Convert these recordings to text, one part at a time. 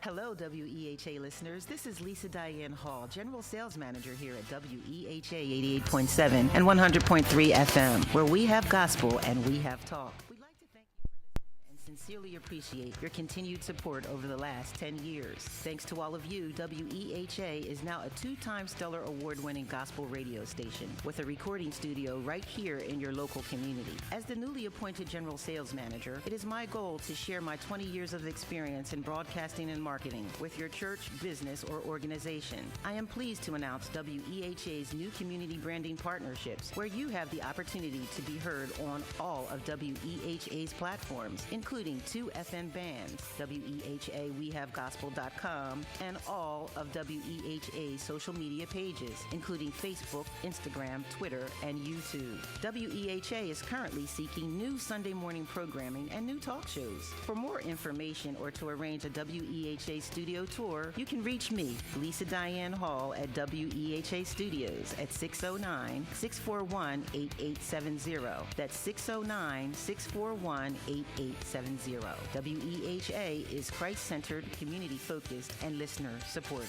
Hello, WEHA listeners. This is Lisa Diane Hall, General Sales Manager here at WEHA 88.7 and 100.3 FM, where we have gospel and we have talk. We'd like to thank you for listening and sincerely appreciate your continued support over the last 10 years. Thanks to all of you, WEHA is now a 2-time Stellar Award-winning gospel radio station with a recording studio right here in your local community. As the newly appointed General Sales Manager, it is my goal to share my 20 years of experience in broadcasting and marketing with your church, business, or organization. I am pleased to announce WEHA's new community branding partnerships, where you have the opportunity to be heard on all of WEHA's platforms, including 2 FM bands, WEHA WeHaveGospel.com, and all of WEHA's social media pages, including Facebook, Instagram, Twitter, and YouTube. WEHA is currently seeking new Sunday morning programming and new talk shows. For more information or to arrange a WEHA studio tour, you can reach me, Lisa Diane Hall, at WEHA Studios at 609-641-8870. That's 609-641-8870. WEHA is Christ-centered, community-focused, and listener-supported.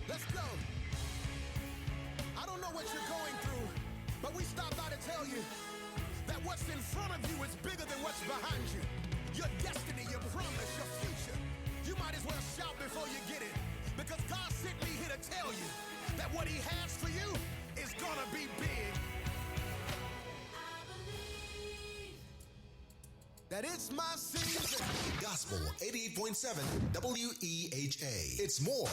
Let's go. I don't know what you're going through, but we stopped by to tell you that what's in front of you is bigger than what's behind you. Your destiny, your promise, your future. You might as well shout before you get it, because God sent me here to tell you that what he has for you is gonna be big. That it's my season. Gospel 88.7 WEHA. It's more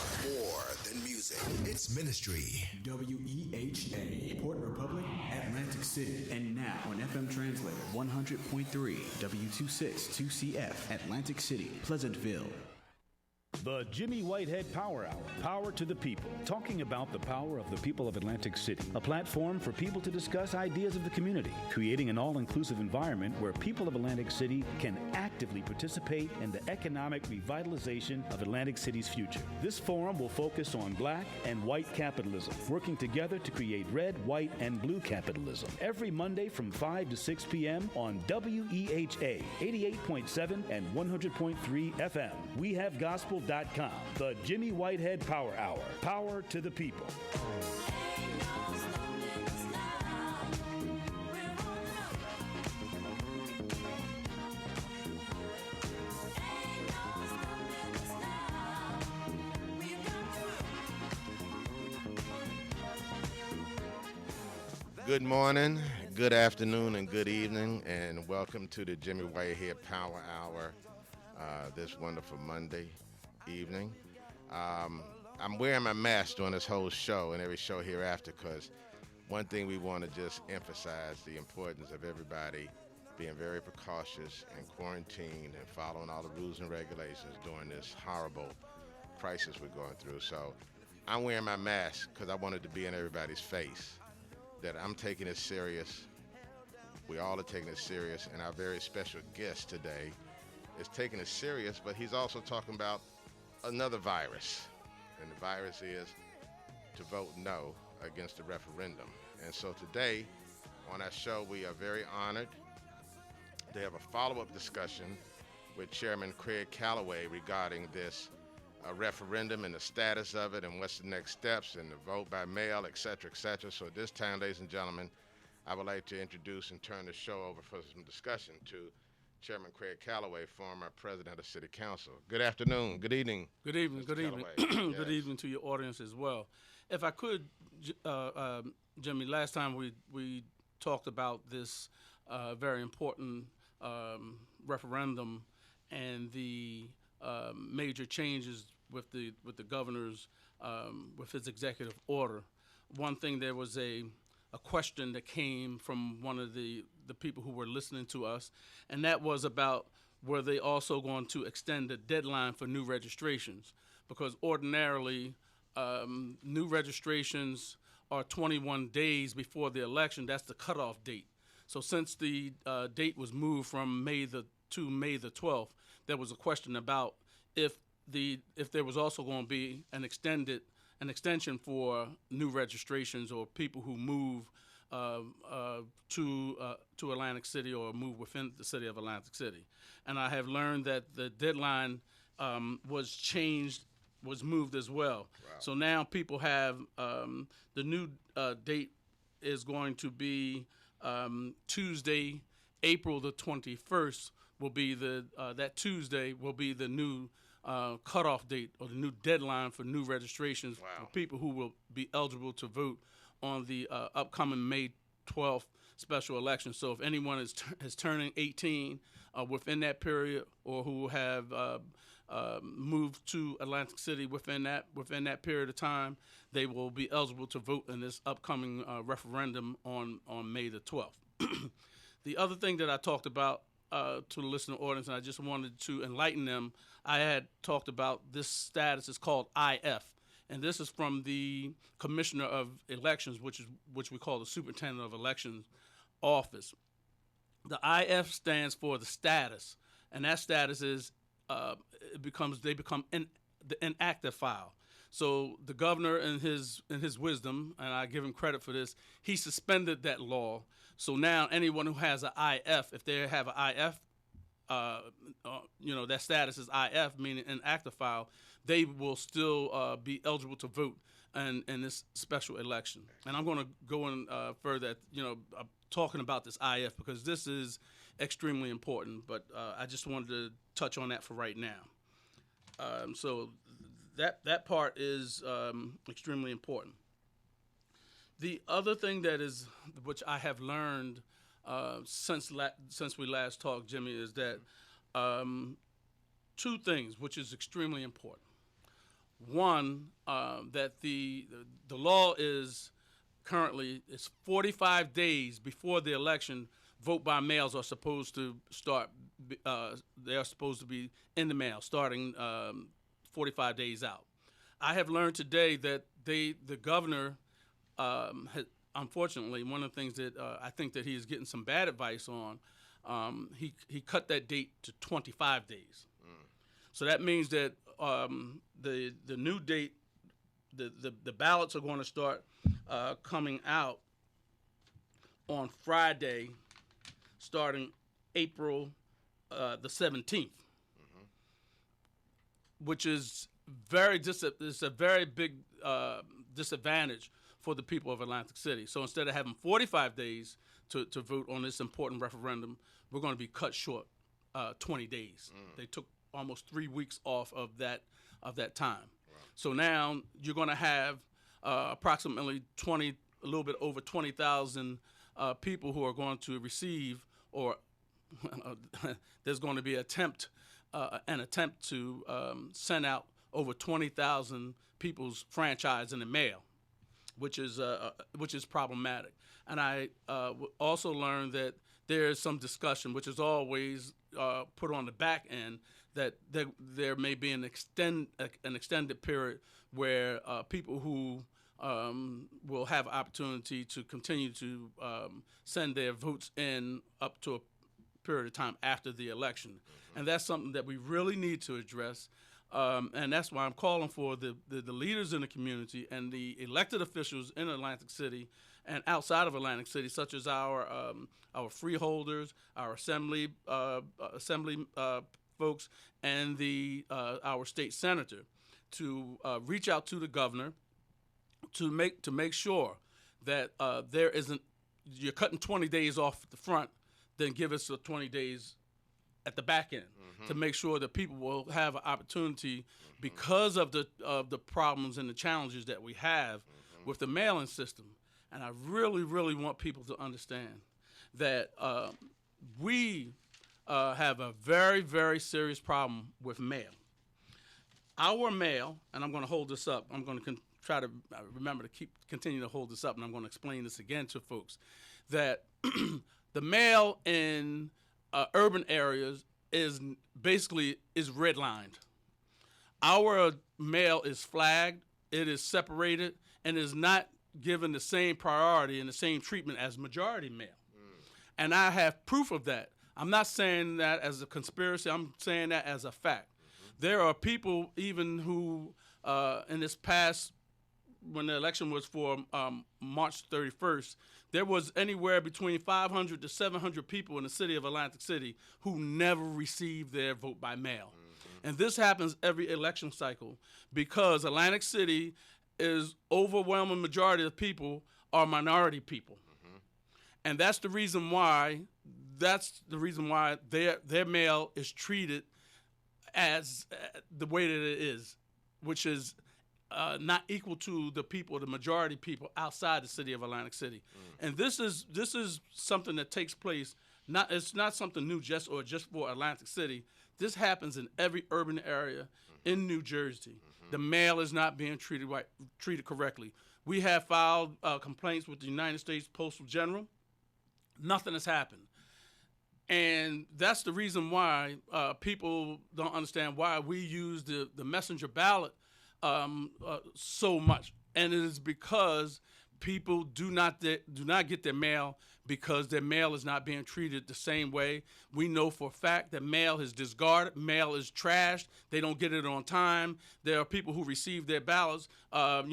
than music. It's ministry. WEHA, Port Republic, Atlantic City. And now on FM Translator 100.3 W262CF, Atlantic City, Pleasantville. The Jimmy Whitehead Power Hour, Power to the People, talking about the power of the people of Atlantic City, a platform for people to discuss ideas of the community, creating an all-inclusive environment where people of Atlantic City can actively participate in the economic revitalization of Atlantic City's future. This forum will focus on black and white capitalism, working together to create red, white, and blue capitalism. Every Monday from 5 to 6 p.m. on WEHA 88.7 and 100.3 FM. We have gospel. The Jimmy Whitehead Power Hour. Power to the people. Good morning, good afternoon, and good evening, and welcome to the Jimmy Whitehead Power Hour this wonderful Monday evening. I'm wearing my mask during this whole show and every show hereafter, because one thing we want to just emphasize the importance of everybody being very precautious and quarantined and following all the rules and regulations during this horrible crisis we're going through. So I'm wearing my mask because I wanted to be in everybody's face that I'm taking it serious. We all are taking it serious, and our very special guest today is taking it serious, but he's also talking about another virus, and the virus is to vote no against the referendum. And so today on our show, we are very honored to have a follow-up discussion with Chairman Craig Calloway regarding this referendum and the status of it and what's the next steps and the vote by mail, et cetera, et cetera. So at this time, ladies and gentlemen, I would like to introduce and turn the show over for some discussion to Chairman Craig Calloway, former president of the City Council. Good afternoon. Good evening. Good evening. Mr. Good evening. Calloway. Good evening to your audience as well. If I could, Jimmy, last time we talked about this very important referendum and the major changes with the governor's with his executive order. One thing, there was a question that came from one of the people who were listening to us, and that was about, were they also going to extend the deadline for new registrations? Because ordinarily, new registrations are 21 days before the election. That's the cutoff date. So since the date was moved from May the 12th, there was a question about if there was also going to be an extended an extension for new registrations or people who move to Atlantic City or move within the city of Atlantic City. And I have learned that the deadline was changed, was moved as well. Wow. So now people have the new date is going to be Tuesday, April the 21st. Will be that Tuesday will be the new cutoff date or the new deadline for new registrations for people who will be eligible to vote on the upcoming May 12th special election. So if anyone is turning 18 within that period, or who have moved to Atlantic City within that period of time, they will be eligible to vote in this upcoming referendum on May the 12th. The other thing that I talked about to the listening audience, and I just wanted to enlighten them, I had talked about this status is called IF. And this is from the Commissioner of Elections, which we call the Superintendent of Elections office. The IF stands for the status, and that status is they become the inactive file. So the governor, in his wisdom, and I give him credit for this, he suspended that law. So now anyone who has an IF, if they have an IF, that status is IF, meaning inactive file, they will still be eligible to vote in this special election. And I'm going to go in further, talking about this IF because this is extremely important. But I just wanted to touch on that for right now. So that part is extremely important. The other thing which I have learned since we last talked, Jimmy, is that two things which is extremely important. One, that the law is currently, it's 45 days before the election, vote by mails are supposed to start. They are supposed to be in the mail starting 45 days out. I have learned today that the governor, unfortunately, one of the things that I think that he is getting some bad advice on, he cut that date to 25 days. So that means that the new date, the ballots are going to start coming out on Friday, starting April the 17th, which is it's a very big disadvantage for the people of Atlantic City. So instead of having 45 days to vote on this important referendum, we're going to be cut short 20 days. They took almost 3 weeks off of that time. Wow. So now you're going to have approximately a little bit over 20,000 people who are going to receive, or there's going to be an attempt to send out over 20,000 people's franchise in the mail, which is problematic. And I also learned that there is some discussion, which is always put on the back end, that there may be an extended period where people who will have opportunity to continue to send their votes in up to a period of time after the election. And that's something that we really need to address. And that's why I'm calling for the leaders in the community and the elected officials in Atlantic City and outside of Atlantic City, such as our freeholders, our assembly folks, and our state senator, to reach out to the governor to make sure that there isn't, you're cutting 20 days off at the front, then give us the 20 days at the back end, to make sure that people will have an opportunity, because of the problems and the challenges that we have with the mail-in system. And I really, really want people to understand that we have a very, very serious problem with mail. Our mail, and I'm going to hold this up. I'm going to try to remember to continue to hold this up, and I'm going to explain this again to folks, that the mail in urban areas is redlined. Our mail is flagged, it is separated, and is not given the same priority and the same treatment as majority mail. And I have proof of that. I'm not saying that as a conspiracy, I'm saying that as a fact. There are people even who, in this past when the election was for March 31st, there was anywhere between 500 to 700 people in the city of Atlantic City who never received their vote by mail. And this happens every election cycle because Atlantic City is overwhelming majority of people are minority people. And that's the reason why their mail is treated as the way that it is, which is not equal to the majority people outside the city of Atlantic City. And this is something that takes place. It's not something new just for Atlantic City. This happens in every urban area in New Jersey. The mail is not being treated correctly. We have filed complaints with the United States Postal General. Nothing has happened. And that's the reason why people don't understand why we use the messenger ballot so much. And it is because people do not get their mail because their mail is not being treated the same way. We know for a fact that mail is discarded, mail is trashed, they don't get it on time. There are people who receive their ballots, a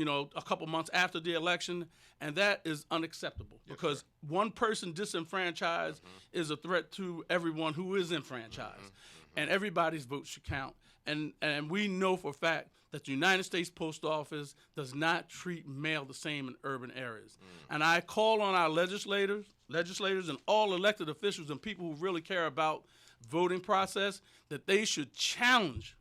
couple months after the election, and that is unacceptable because one person disenfranchised is a threat to everyone who is enfranchised, and everybody's vote should count. And we know for a fact that the United States Post Office does not treat mail the same in urban areas. And I call on our legislators and all elected officials and people who really care about voting process that they should challenge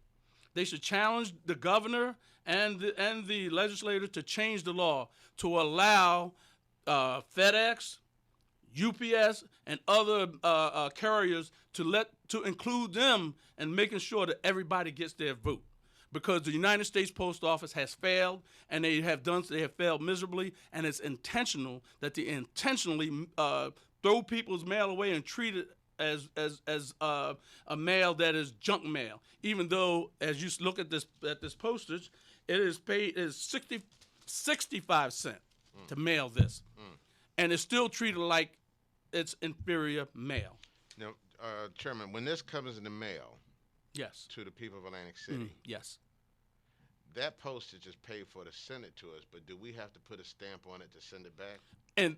the governor and the legislator to change the law to allow FedEx, UPS, and other carriers to include them in making sure that everybody gets their vote. Because the United States Post Office has failed, and they have failed miserably, and it's intentional that they intentionally throw people's mail away and treat it as a mail that is junk mail. Even though, as you look at this postage, it is paid 65 cents to mail this, and it's still treated like it's inferior mail. Now, Chairman, when this comes in the mail, yes, to the people of Atlantic City, yes, that postage is paid for to send it to us, but do we have to put a stamp on it to send it back? And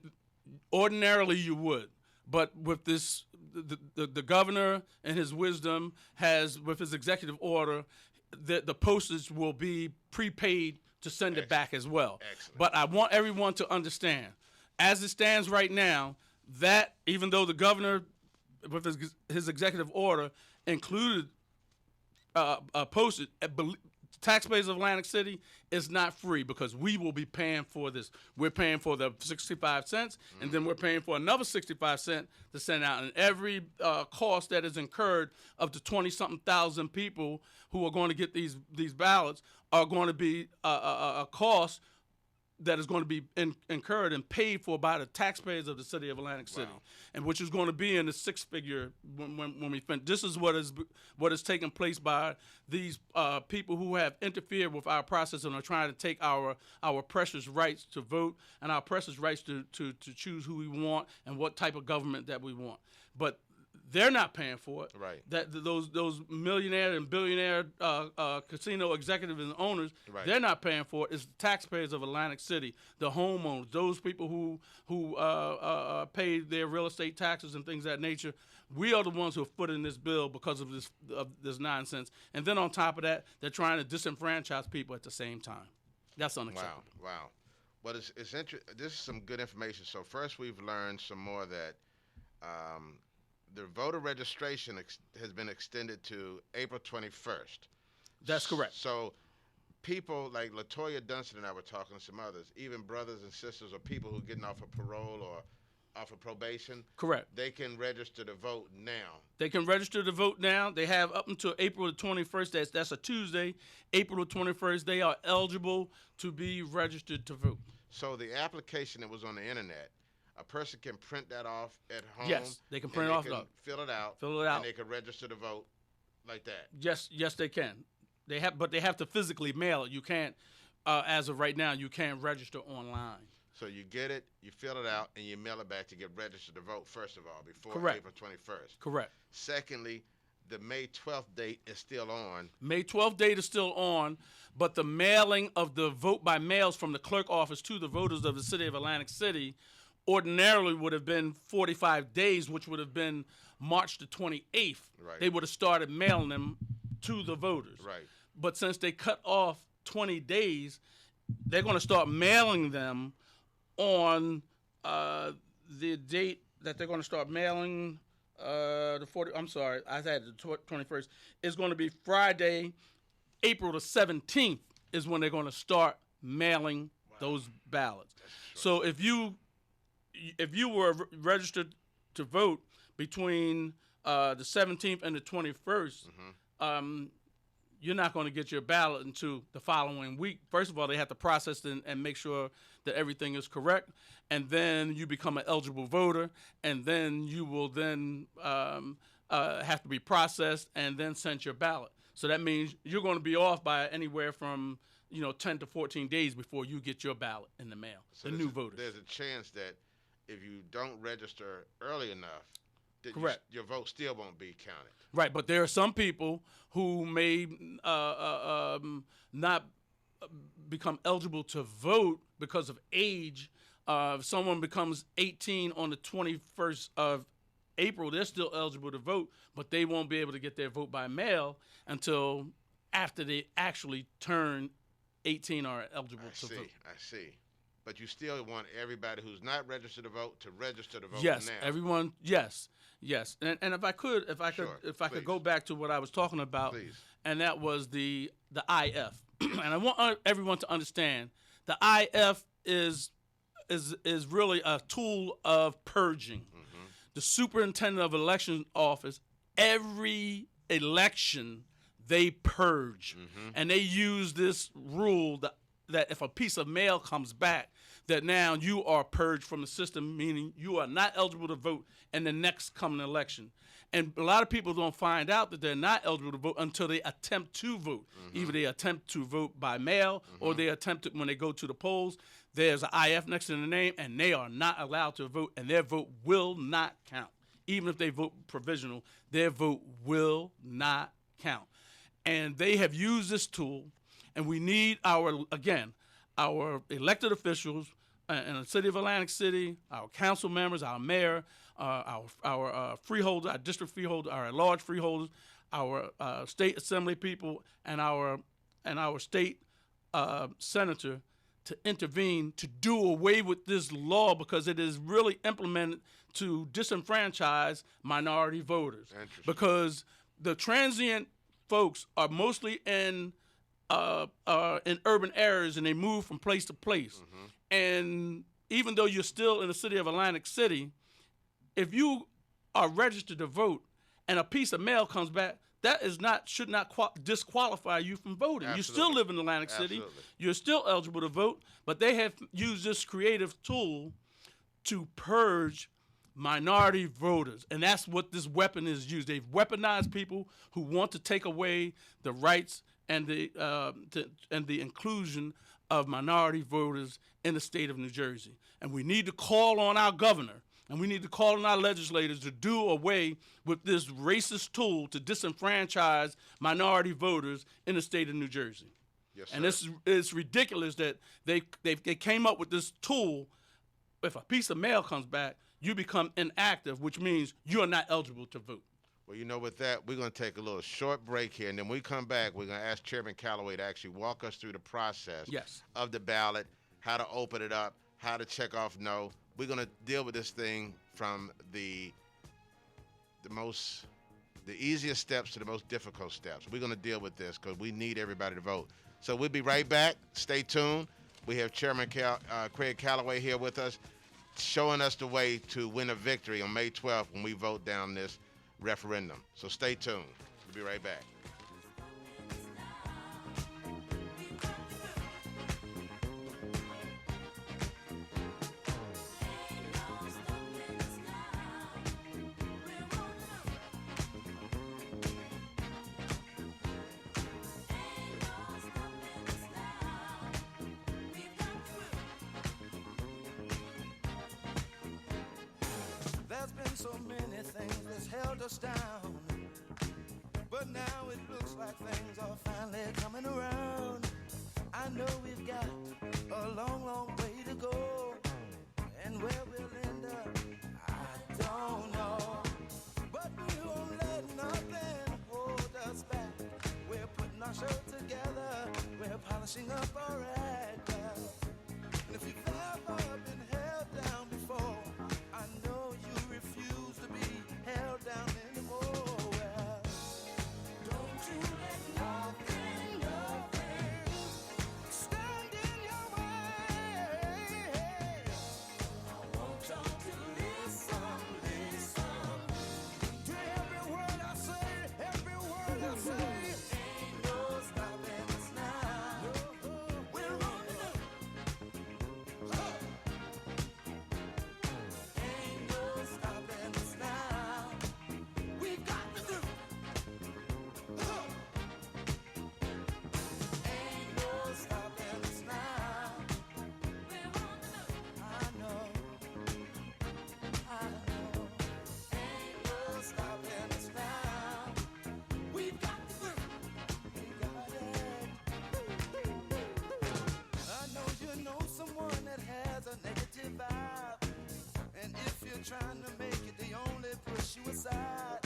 ordinarily you would, but with this, the governor and his wisdom has, with his executive order, the postage will be prepaid to send it back as well. Excellent. But I want everyone to understand, as it stands right now, that even though the governor, with his executive order, included postage, taxpayers of Atlantic City is not free because we will be paying for this. We're paying for the 65 cents, and then we're paying for another 65 cents to send out. And every cost that is incurred of the 20-something thousand people who are going to get these ballots are going to be a cost that is going to be incurred and paid for by the taxpayers of the city of Atlantic City, and which is going to be in the six-figure when we finish. This is what is taking place by these people who have interfered with our process and are trying to take our precious rights to vote and our precious rights to choose who we want and what type of government that we want. But they're not paying for it. Right. That those millionaire and billionaire casino executives and owners, Right. They're not paying for it. It's the taxpayers of Atlantic City, the homeowners, those people who pay their real estate taxes and things of that nature. We are the ones who have put in this bill because of this nonsense. And then on top of that, they're trying to disenfranchise people at the same time. That's unacceptable. Wow. Well, it's this is some good information. So first, we've learned some more that the voter registration has been extended to April 21st. That's correct. So people like LaToya Dunston and I were talking to some others, even brothers and sisters or people who are getting off of parole or off of probation. Correct. They can register to vote now. They can register to vote now. They have up until April the 21st. That's a Tuesday. April the 21st, they are eligible to be registered to vote. So the application that was on the internet, a person can print that off at home. Yes, they can print it off. Fill it out. And they can register to vote like that. Yes, they can. But they have to physically mail it. You can't, as of right now, you can't register online. So you get it, you fill it out, and you mail it back to get registered to vote, first of all, before Correct. April 21st. Correct. Secondly, the May 12th date is still on. May 12th date is still on, but the mailing of the vote by mails from the clerk office to the voters of the city of Atlantic City ordinarily would have been 45 days, which would have been March the 28th. Right. They would have started mailing them to the voters. Right. But since they cut off 20 days, they're going to start mailing them on the date that they're going to start mailing. The 40. I'm sorry, I had the 21st. It's going to be Friday, April the 17th is when they're going to start mailing those ballots. So if you were registered to vote between the 17th and the 21st, you're not going to get your ballot until the following week. First of all, they have to process it and make sure that everything is correct, and then you become an eligible voter, and then you will then have to be processed and then sent your ballot. So that means you're going to be off by anywhere from 10 to 14 days before you get your ballot in the mail. So the new voters. There's a chance that if you don't register early enough, that Correct. Your vote still won't be counted. Right, but there are some people who may not become eligible to vote because of age. If someone becomes 18 on the 21st of April, they're still eligible to vote, but they won't be able to get their vote by mail until after they actually turn 18 or are eligible to vote. I see. But you still want everybody who's not registered to vote to register to vote Yes, now. everyone. Yes. And if I could Please. go back to what I was talking about, Please. and that was the IF, and I want everyone to understand the IF is really a tool of purging. The superintendent of election office, every election they purge, and they use this rule that if a piece of mail comes back, that now you are purged from the system, meaning you are not eligible to vote in the next coming election. And a lot of people don't find out that they're not eligible to vote until they attempt to vote. Either they attempt to vote by mail or they attempt it when they go to the polls. There's an IF next to the name, and they are not allowed to vote, and their vote will not count. Even if they vote provisional, their vote will not count. And they have used this tool, and we need our elected officials in the city of Atlantic City, our council members, our mayor, our freeholders, our district freeholders, our large freeholders, our state assembly people, and our state senator to intervene to do away with this law, because it is really implemented to disenfranchise minority voters. Because the transient folks are mostly in urban areas, and they move from place to place. And even though you're still in the city of Atlantic City, if you are registered to vote and a piece of mail comes back, that should not disqualify you from voting. Absolutely. You still live in Atlantic City. You're still eligible to vote, but they have used this creative tool to purge minority voters, and that's what this weapon is used. They've weaponized people who want to take away the rights and the inclusion of minority voters in the state of New Jersey. And we need to call on our governor, and we need to call on our legislators to do away with this racist tool to disenfranchise minority voters in the state of New Jersey. Yes, sir. And it's ridiculous that they came up with this tool. If a piece of mail comes back, you become inactive, which means you are not eligible to vote. Well, with that, we're going to take a little short break here, and then when we come back, we're going to ask Chairman Callaway to actually walk us through the process of the ballot, how to open it up, how to check off no. We're going to deal with this thing from the easiest steps to the most difficult steps. We're going to deal with this because we need everybody to vote. So we'll be right back. Stay tuned. We have Chairman Craig Callaway here with us, showing us the way to win a victory on May 12th when we vote down this referendum. So stay tuned. We'll be right back. There's been so many things that's held us down. But now it looks like things are finally coming around. I know we've got a long, long way to go. And where we'll end up, I don't know. But we won't let nothing hold us back. We're putting our show together. We're polishing up our act. And if you've ever been held down before, I know you refuse to be held down anymore. Well, don't you let nothing, nothing stand in your way. I want y'all to listen, listen to every word I say, every word I say. Ain't no stopping us now. We're on the move. Ain't no stopping us now. We got to do. Ain't no stopping us now. We're on the move. I know. Ain't no stopping us now. We've got to do. We got it. I know you know someone that has a negative vibe. And if you're trying to make it, they only push you aside.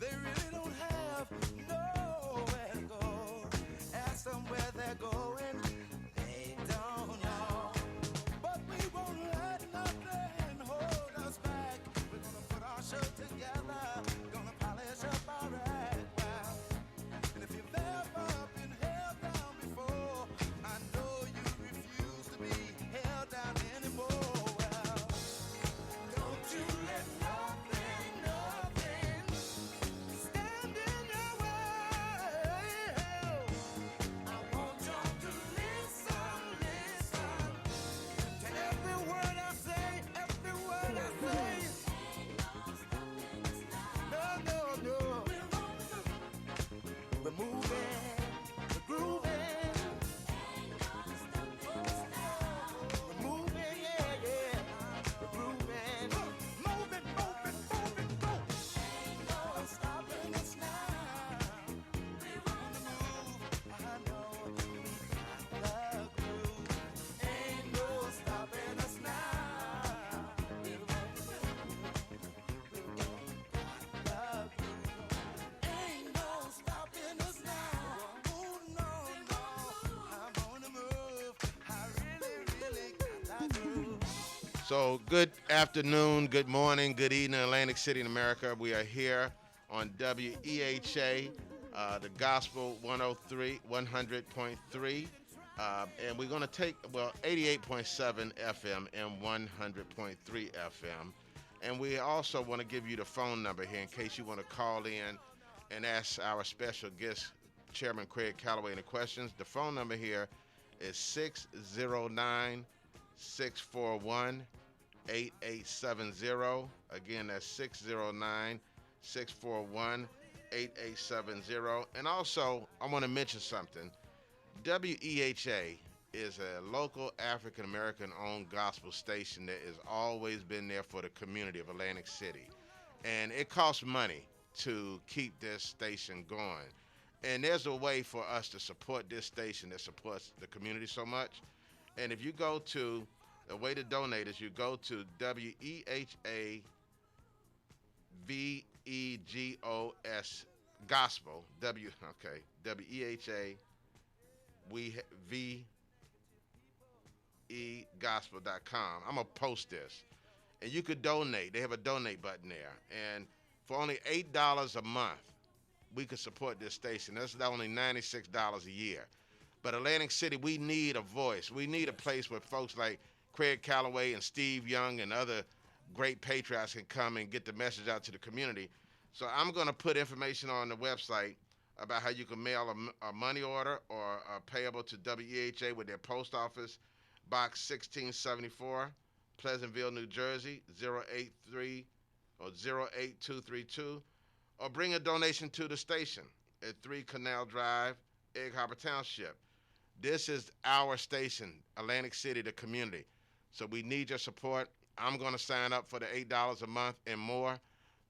They really don't have nowhere to go. Ask them where they're going, they don't know. But we won't let nothing hold us back. We're gonna put our show together, gonna polish up our act. Wow. And if you've ever been held down before, I know you refuse to be held down anymore. Well, don't you let nothing, nothing stand in your way. I want y'all to listen, listen to every word I say, every word I say. No, no, no. We're moving, we're grooving. We're moving, yeah, yeah. We're grooving. Moving, moving, moving, moving. Ain't no stopping us now. We're on the move. I know we got the groove. Ain't no stopping us now. We're on the move. We got the groove. Ain't no stopping us now. Oh no, no, I'm on the move. I really, really got that groove. So, good afternoon, good morning, good evening, Atlantic City in America. We are here on WEHA, the Gospel 103, 100.3. And we're going to take, 88.7 FM and 100.3 FM. And we also want to give you the phone number here in case you want to call in and ask our special guest, Chairman Craig Calloway, any questions. The phone number here is 609 641 8870. Again, that's 609 641 8870. And also, I want to mention something. WEHA is a local African American owned gospel station that has always been there for the community of Atlantic City. And it costs money to keep this station going. And there's a way for us to support this station that supports the community so much. And if you go to, the way to donate is you go to WEHA VEGOS Gospel, WEHA VEGospel.com. I'm going to post this. And you could donate. They have a donate button there. And for only $8 a month, we could support this station. That's only $96 a year. But Atlantic City, we need a voice. We need a place where folks like Craig Calloway and Steve Young and other great patriots can come and get the message out to the community. So I'm going to put information on the website about how you can mail a money order or payable to WEHA with their post office, Box 1674, Pleasantville, New Jersey, 083 or 08232, or bring a donation to the station at 3 Canal Drive, Egg Harbor Township. This is our station, Atlantic City, the community. So we need your support. I'm going to sign up for the $8 a month and more.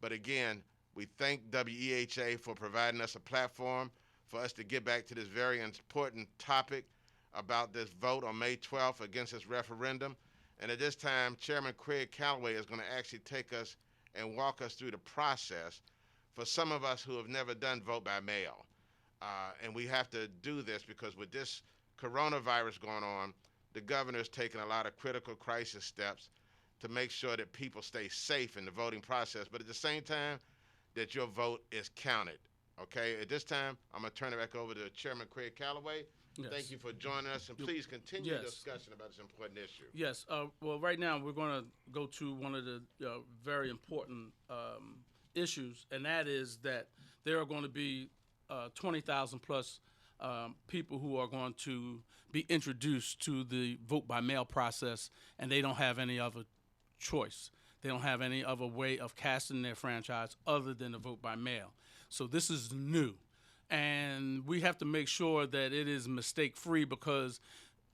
But again, We thank WEHA for providing us a platform for us to get back to this very important topic about this vote on May 12th against this referendum. And at this time, Chairman Craig Calloway is going to actually take us and walk us through the process for some of us who have never done vote by mail. And we have to do this because with this coronavirus going on, the governor is taking a lot of critical crisis steps to make sure that people stay safe in the voting process, but at the same time, that your vote is counted. Okay, at this time, I'm going to turn it back over to Chairman Craig Calloway. Yes. Thank you for joining us, and please continue Yes. the discussion about this important issue. Yes. Well, right now we're going to go to one of the very important issues, and that is that there are going to be 20,000 plus people who are going to be introduced to the vote by mail process, and they don't have any other choice. They don't have any other way of casting their franchise other than to vote by mail. So this is new. And we have to make sure that it is mistake-free because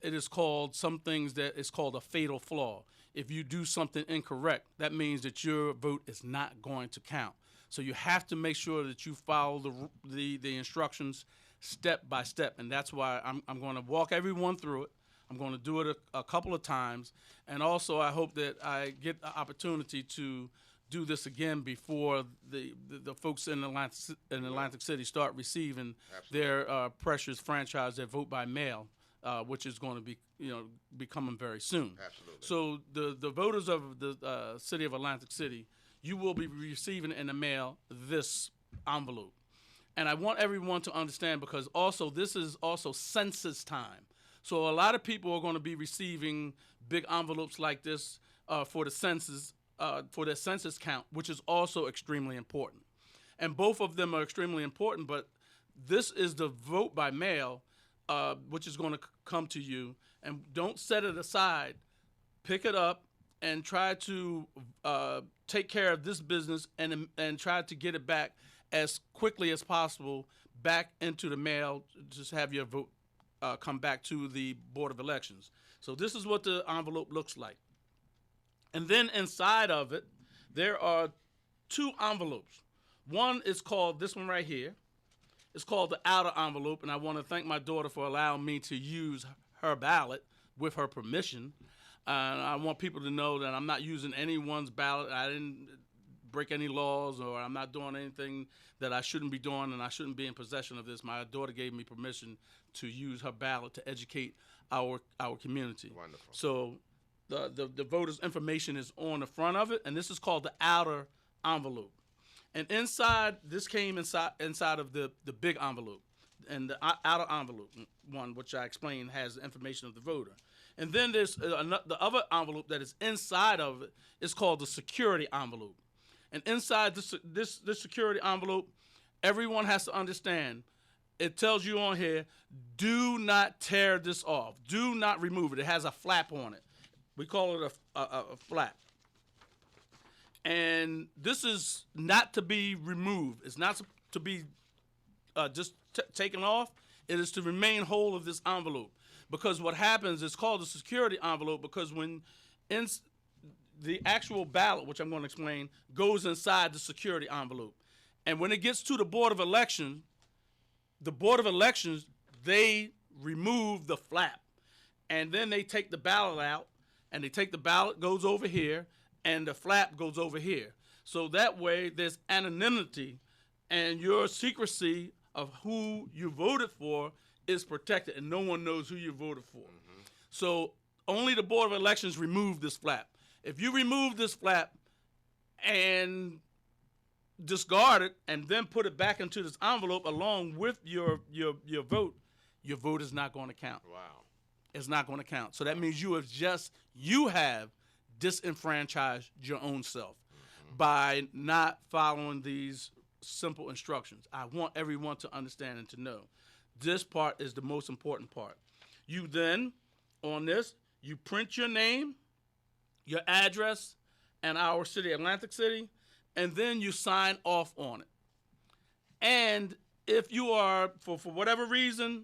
it is called some things that is called a fatal flaw. If you do something incorrect, that means that your vote is not going to count. So you have to make sure that you follow the instructions step by step, and that's why I'm going to walk everyone through it. I'm going to do it a couple of times, and also I hope that I get the opportunity to do this again before the folks in Atlantic City start receiving their precious franchise, their vote by mail, which is going to be becoming very soon. Absolutely. So the voters of the city of Atlantic City, you will be receiving in the mail this envelope, and I want everyone to understand because also this is also census time. So a lot of people are going to be receiving big envelopes like this for the census. For their census count, which is also extremely important. And both of them are extremely important, but this is the vote by mail, which is going to come to you. And don't set it aside. Pick it up and try to take care of this business and try to get it back as quickly as possible back into the mail. Just have your vote come back to the Board of Elections. So this is what the envelope looks like. And then inside of it, there are two envelopes. One is called, this one right here, it's called the outer envelope, and I want to thank my daughter for allowing me to use her ballot with her permission. I want people to know that I'm not using anyone's ballot. I didn't break any laws, or I'm not doing anything that I shouldn't be doing, and I shouldn't be in possession of this. My daughter gave me permission to use her ballot to educate our community. Wonderful. So the voters' information is on the front of it, and this is called the outer envelope. And inside, this came inside of the big envelope. And the outer envelope one, which I explained, has the information of the voter. And then there's the other envelope that is inside of it is called the security envelope. And inside this security envelope, everyone has to understand, it tells you on here, do not tear this off. Do not remove it. It has a flap on it. We call it a flap. And this is not to be removed. It's not to be just taken off. It is to remain whole of this envelope. Because what happens is called a security envelope because when the actual ballot, which I'm going to explain, goes inside the security envelope. And when it gets to the Board of Elections, they remove the flap. And then they take the ballot out, and they take the ballot, goes over here, and the flap goes over here. So that way there's anonymity, and your secrecy of who you voted for is protected, and no one knows who you voted for. Mm-hmm. So only the Board of Elections remove this flap. If you remove this flap and discard it and then put it back into this envelope along with your vote is not going to count. Wow. It's not going to count. So that means you have disenfranchised your own self by not following these simple instructions. I want everyone to understand and to know. This part is the most important part. You then, on this, you print your name, your address, and our city, Atlantic City, and then you sign off on it. And if you are, for whatever reason,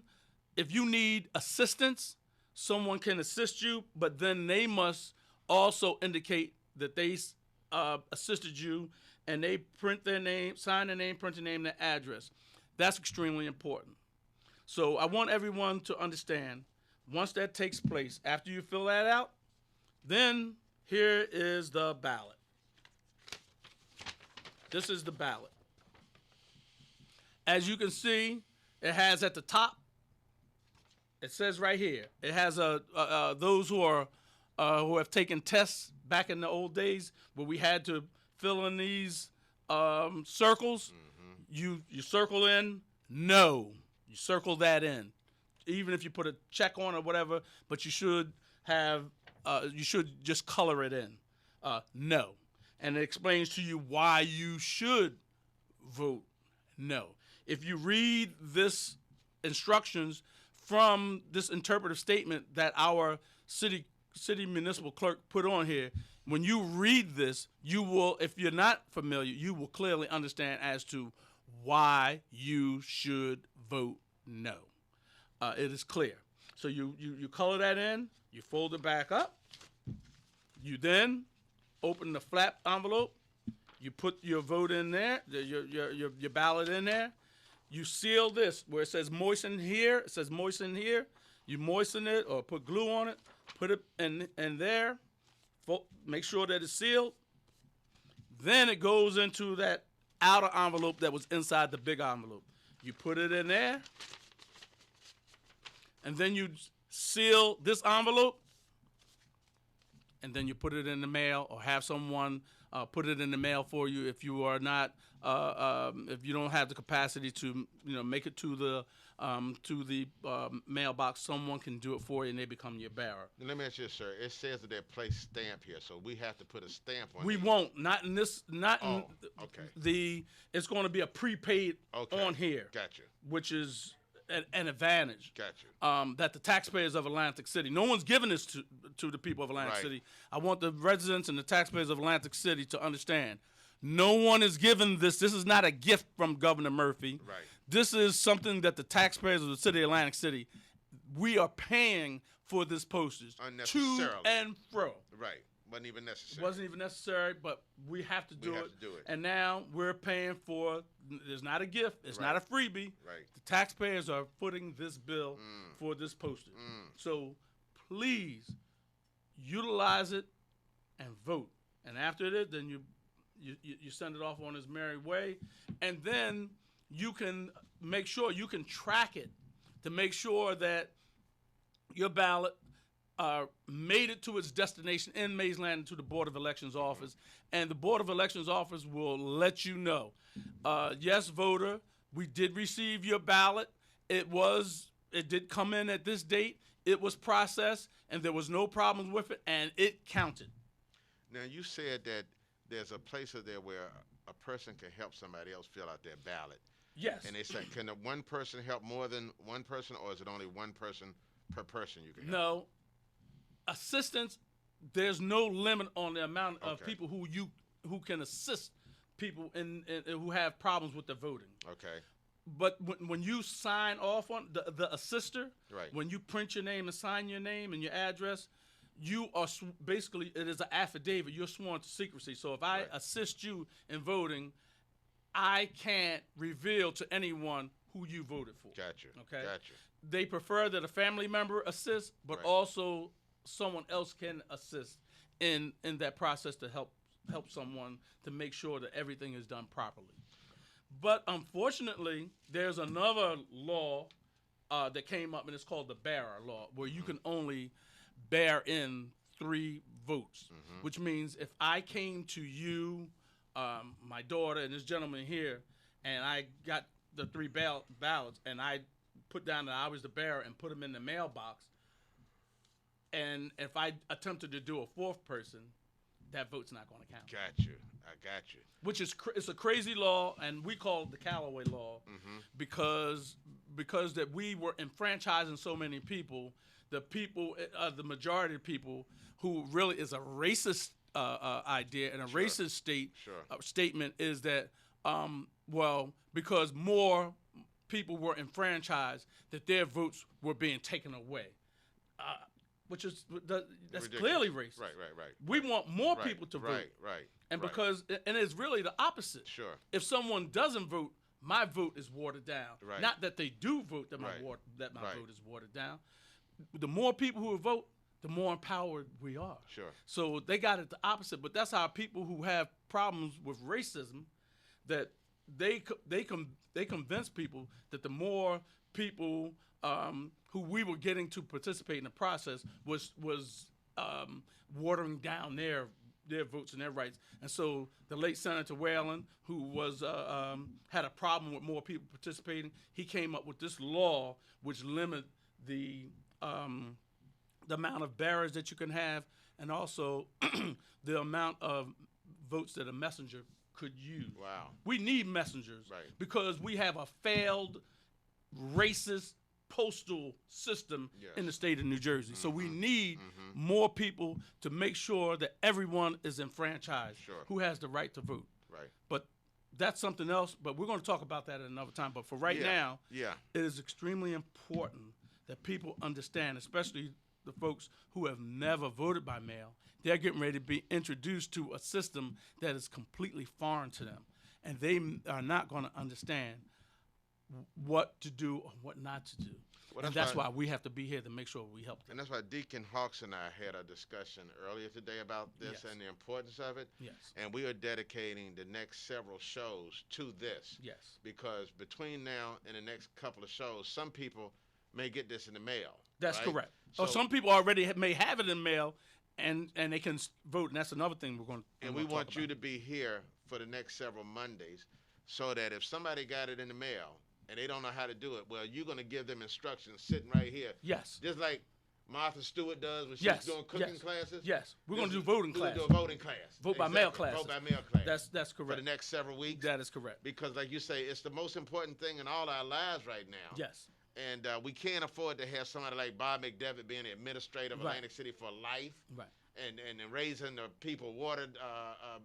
if you need assistance, someone can assist you, but then they must also indicate that they assisted you and they print their name, sign their name, print their name, their address. That's extremely important. So I want everyone to understand, once that takes place, after you fill that out, then here is the ballot. This is the ballot. As you can see, it has at the top, it says right here, it has those who have taken tests back in the old days where we had to fill in these circles. You circle in no. You circle that in, even if you put a check on or whatever. But you should have you should just color it in no, and it explains to you why you should vote no. If you read this instructions from this interpretive statement that our city municipal clerk put on here, when you read this, you will, if you're not familiar, you will clearly understand as to why you should vote no. It is clear. So you color that in, you fold it back up, you then open the flap envelope, you put your vote in there, your ballot in there, you seal this where it says moisten here, it says moisten here, you moisten it or put glue on it, put it in there, make sure that it's sealed. Then it goes into that outer envelope that was inside the big envelope. You put it in there, and then you seal this envelope, and then you put it in the mail or have someone put it in the mail for you if you are not, if you don't have the capacity to, make it to the mailbox. Someone can do it for you, and they become your bearer. Let me ask you, sir. It says that they place stamp here, so we have to put a stamp on. We these. won't. Not in this. Not in okay. It's going to be a prepaid on here. Gotcha. Which is an advantage. Gotcha. That the taxpayers of Atlantic City. No one's giving this to the people of Atlantic City. I want the residents and the taxpayers of Atlantic City to understand. No one is given this. This is not a gift from Governor Murphy. Right. This is something that the taxpayers of the city of Atlantic City, we are paying for this postage. Unnecessarily. To and fro. Right. Wasn't even necessary. Wasn't even necessary, but we have to do it. To do it. And now we're paying for, it's not a gift, it's not a freebie. Right. The taxpayers are footing this bill for this postage. So please utilize it and vote. And after it, then you send it off on its merry way. And then you can make sure, you can track it to make sure that your ballot made it to its destination in Mays Landing to the Board of Elections office, and the Board of Elections office will let you know. Yes, voter, we did receive your ballot. It did come in at this date. It was processed, and there was no problems with it, and it counted. Now, you said that there's a place there where a person can help somebody else fill out their ballot. Yes. And they say, can one person help more than one person, or is it only one person per person you can help? No. Assistance, there's no limit on the amount of people who can assist people who have problems with the voting. Okay. But when you sign off on the assister, right. When you print your name and sign your name and your address, you are basically, it is an affidavit. You're sworn to secrecy. So if I assist you in voting, I can't reveal to anyone who you voted for. Gotcha. Okay. Gotcha. They prefer that a family member assists, but also someone else can assist in that process to help someone to make sure that everything is done properly. But unfortunately, there's another law that came up, and it's called the bearer law, where you can only bear in 3 votes, which means if I came to you, my daughter, and this gentleman here, and I got the 3 ballots, and I put down that I was the bearer and put them in the mailbox, and if I attempted to do a 4th person, that vote's not going to count. Got you. I got you. Which is it's a crazy law, and we call it the Callaway law because that we were enfranchising so many people. The people, the majority of people, who really is a racist idea and a racist statement is that because more people were enfranchised, that their votes were being taken away. which is that's Ridiculous. clearly racist. Right. We want more Right, people to vote. Right. And right. because and it's really the opposite. Sure. If someone doesn't vote, my vote is watered down. Right. Not that they do vote that my Right. Right. vote is watered down. The more people who vote, the more empowered we are. Sure. So they got it the opposite, but that's how people who have problems with racism, that they convince people that the more people who we were getting to participate in the process was watering down their votes and their rights. And so the late Senator Whalen, who was had a problem with more people participating, he came up with this law which limit the amount of bearers that you can have, and also the amount of votes that a messenger could use. Wow. We need messengers Right. because we have a failed racist postal system Yes. in the state of New Jersey. So we need more people to make sure that everyone is enfranchised Sure. who has the right to vote. Right. But that's something else, but we're going to talk about that at another time. But for right Yeah. now, Yeah. it is extremely important that people understand, especially the folks who have never voted by mail. They're getting ready to be introduced to a system that is completely foreign to them, and they are not going to understand what to do or what not to do. Well, and that's why we have to be here to make sure we help them. And that's why Deacon Hawks and I had a discussion earlier today about this Yes. and the importance of it. Yes. And we are dedicating the next several shows to this. Yes. Because between now and the next couple of shows, some people may get this in the mail. That's right? correct. So, Some people already may have it in mail, and they can vote, and that's another thing we're going to. and we want you to be here for the next several Mondays so that if somebody got it in the mail and they don't know how to do it, well, you're going to give them instructions sitting right here. Yes. Just like Martha Stewart does when she's Yes. doing cooking Yes. classes. Yes. We're going to do voting We're class. going to do a voting class. Vote by mail Exactly. classes. Vote by mail class. That's For correct. the next several weeks. That is correct. Because, like you say, it's the most important thing in all our lives right now. Yes. And we can't afford to have somebody like Bob McDevitt being the administrator of Right. Atlantic City for life. Right. And raising the people water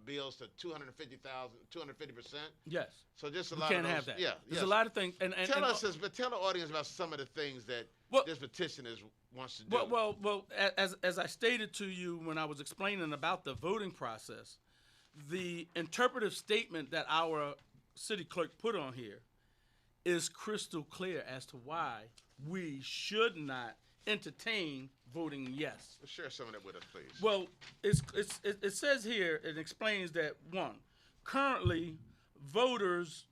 bills to 250%. Yes. So just a We lot can't of those. have that. Yeah. There's yes. a lot of things. And But tell the audience about some of the things that Well- this petition wants to do. Well, as I stated to you when I was explaining about the voting process, the interpretive statement that our city clerk put on here is crystal clear as to why we should not entertain voting yes. Share some of that with us, please. Well, it says here, it explains that, one, currently voters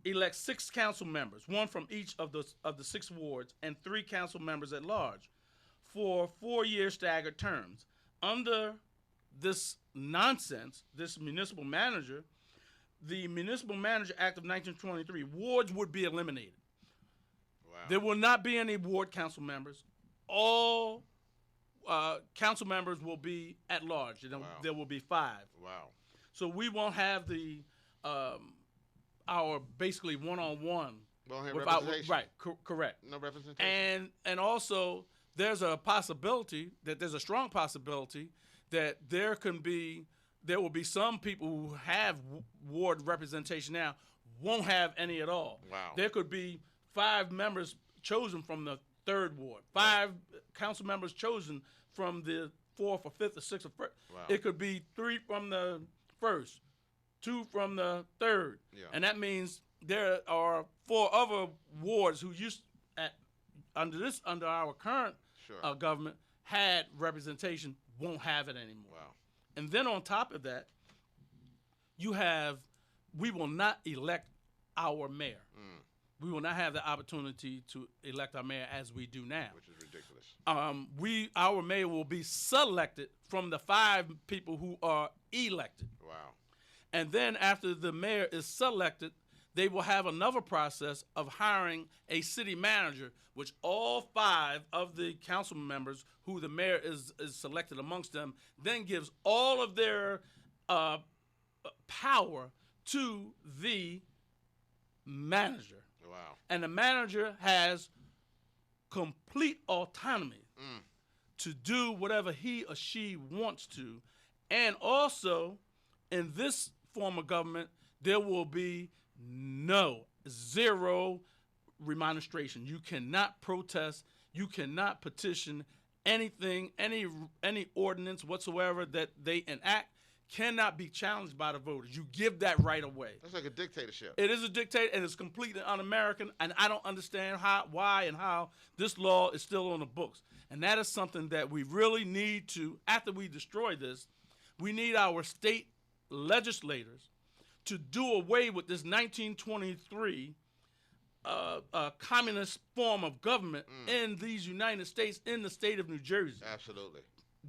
elect 6 council members, one from each of the 6 wards, and 3 council members at large for 4-year staggered terms. Under this nonsense, this municipal manager, the Municipal Manager Act of 1923, wards would be eliminated. Wow. There will not be any ward council members. All council members will be at large. There will be 5. Wow. So we won't have the our basically one-on-one. Won't have without- representation. Right, correct. No representation. And also there's a strong possibility that there will be some people who have ward representation now won't have any at all. Wow. There could be 5 members chosen from the 3rd ward, 5 council members chosen from the 4th or 5th or 6th or 1st. Wow. It could be 3 from the 1st, 2 from the 3rd. Yeah. And that means there are 4 other wards who under our current Sure. government had representation, won't have it anymore. Wow. And then on top of that, we will not elect our mayor. We will not have the opportunity to elect our mayor as we do now. Which is ridiculous. Our mayor will be selected from the 5 people who are elected. Wow. And then after the mayor is selected, they will have another process of hiring a city manager, which all 5 of the council members who the mayor is selected amongst them then gives all of their power to the manager. Wow. And the manager has complete autonomy to do whatever he or she wants to. And also, in this form of government, there will be zero remonstration. You cannot protest. You cannot petition anything, any ordinance whatsoever that they enact cannot be challenged by the voters. You give that right away. That's like a dictatorship. It is a dictator, and it's completely un-American, and I don't understand why and how this law is still on the books. And that is something that we really need to, after we destroy this, we need our state legislators to do away with this 1923 communist form of government in these United States, in the state of New Jersey. Absolutely.